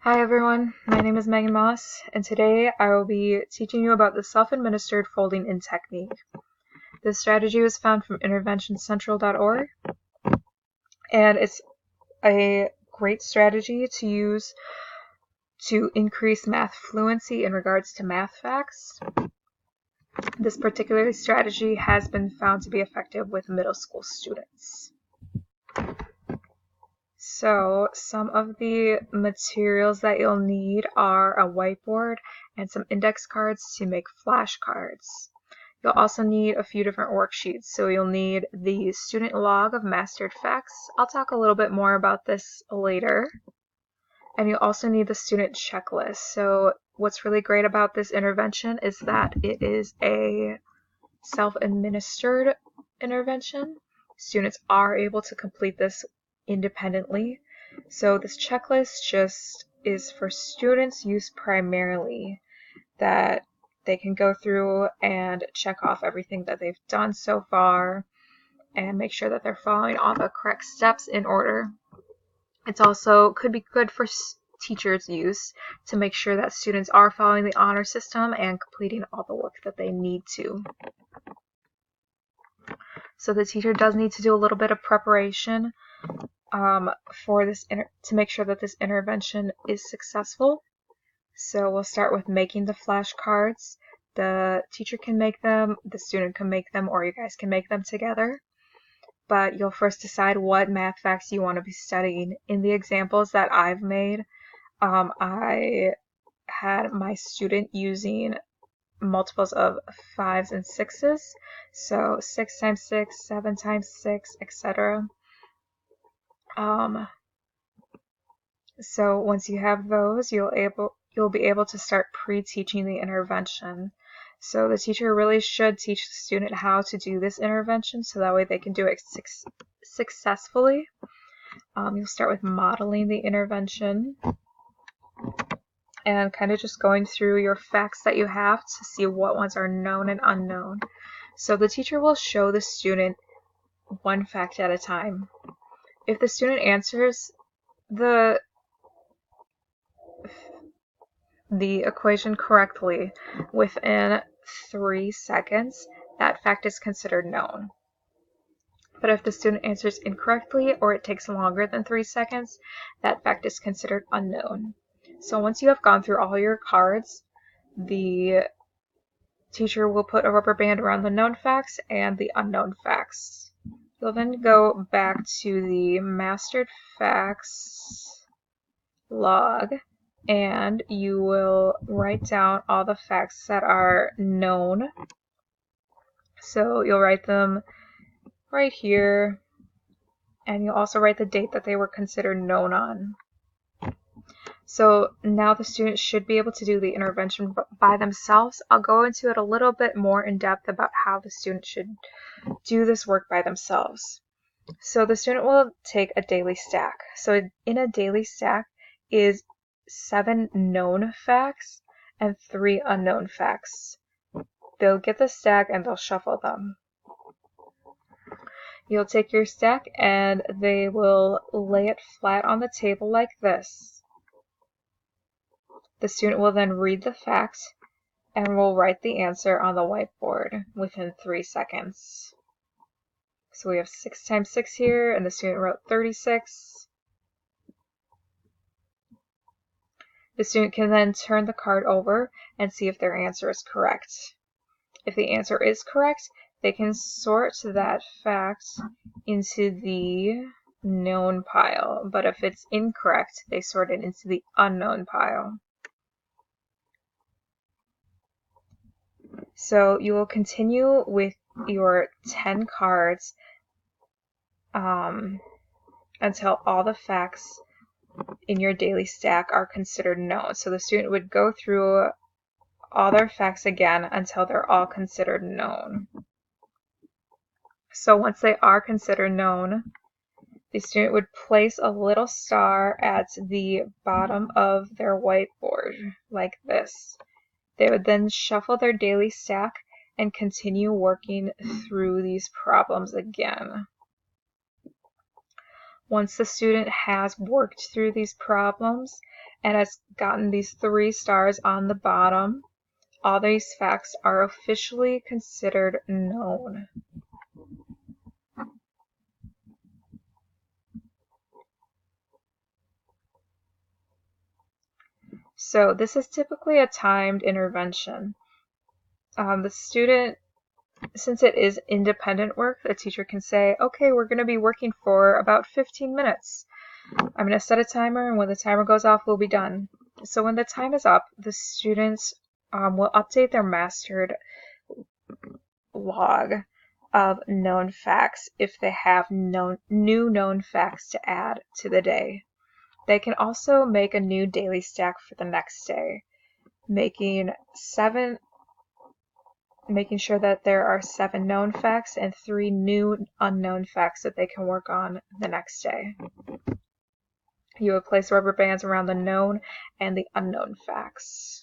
Hi everyone, my name is Megan Moss, and today I will be teaching you about the self-administered folding-in technique. This strategy was found from interventioncentral.org, and it's a great strategy to use to increase math fluency in regards to math facts. This particular strategy has been found to be effective with middle school students. So some of the materials that you'll need are a whiteboard and some index cards to make flashcards. You'll also need a few different worksheets. So you'll need the student log of mastered facts. I'll talk a little bit more about this later. And you'll also need the student checklist. So what's really great about this intervention is that it is a self-administered intervention. Students are able to complete this independently. So this checklist just is for students' use primarily, that they can go through and check off everything that they've done so far and make sure that they're following all the correct steps in order. It's also could be good for teachers' use to make sure that students are following the honor system and completing all the work that they need to. So the teacher does need to do a little bit of preparation for this to make sure that this intervention is successful. So we'll start with making the flashcards. The teacher can make them, the student can make them, or you guys can make them together. But you'll first decide what math facts you want to be studying. In the examples that I've made, I had my student using multiples of 5s and 6s. So 6 times 6, 7 times 6, etc. So once you have those, you'll be able to start pre-teaching the intervention. So the teacher really should teach the student how to do this intervention so that way they can do it successfully. You'll start with modeling the intervention and kind of just going through your facts that you have to see what ones are known and unknown. So the teacher will show the student one fact at a time. If the student answers the equation correctly within 3 seconds, that fact is considered known. But if the student answers incorrectly or it takes longer than 3 seconds, that fact is considered unknown. So once you have gone through all your cards, the teacher will put a rubber band around the known facts and the unknown facts. You'll then go back to the mastered facts log, and you will write down all the facts that are known. So you'll write them right here, and you'll also write the date that they were considered known on. So now the students should be able to do the intervention by themselves. I'll go into it a little bit more in depth about how the student should do this work by themselves. So the student will take a daily stack. So in a daily stack is 7 known facts and 3 unknown facts. They'll get the stack and they'll shuffle them. You'll take your stack and they will lay it flat on the table like this. The student will then read the fact and will write the answer on the whiteboard within 3 seconds. So we have 6 times 6 here, and the student wrote 36. The student can then turn the card over and see if their answer is correct. If the answer is correct, they can sort that fact into the known pile, but if it's incorrect, they sort it into the unknown pile. So you will continue with your 10 cards until all the facts in your daily stack are considered known. So the student would go through all their facts again until they're all considered known. So once they are considered known, the student would place a little star at the bottom of their whiteboard like this. They would then shuffle their daily stack and continue working through these problems again. Once the student has worked through these problems and has gotten these 3 stars on the bottom, all these facts are officially considered known. So this is typically a timed intervention. The student, since it is independent work, the teacher can say, okay, we're going to be working for about 15 minutes. I'm going to set a timer, and when the timer goes off, we'll be done. So when the time is up, the students will update their mastered log of known facts if they have new known facts to add to the day. They can also make a new daily stack for the next day, making sure that there are 7 known facts and 3 new unknown facts that they can work on the next day. You would place rubber bands around the known and the unknown facts.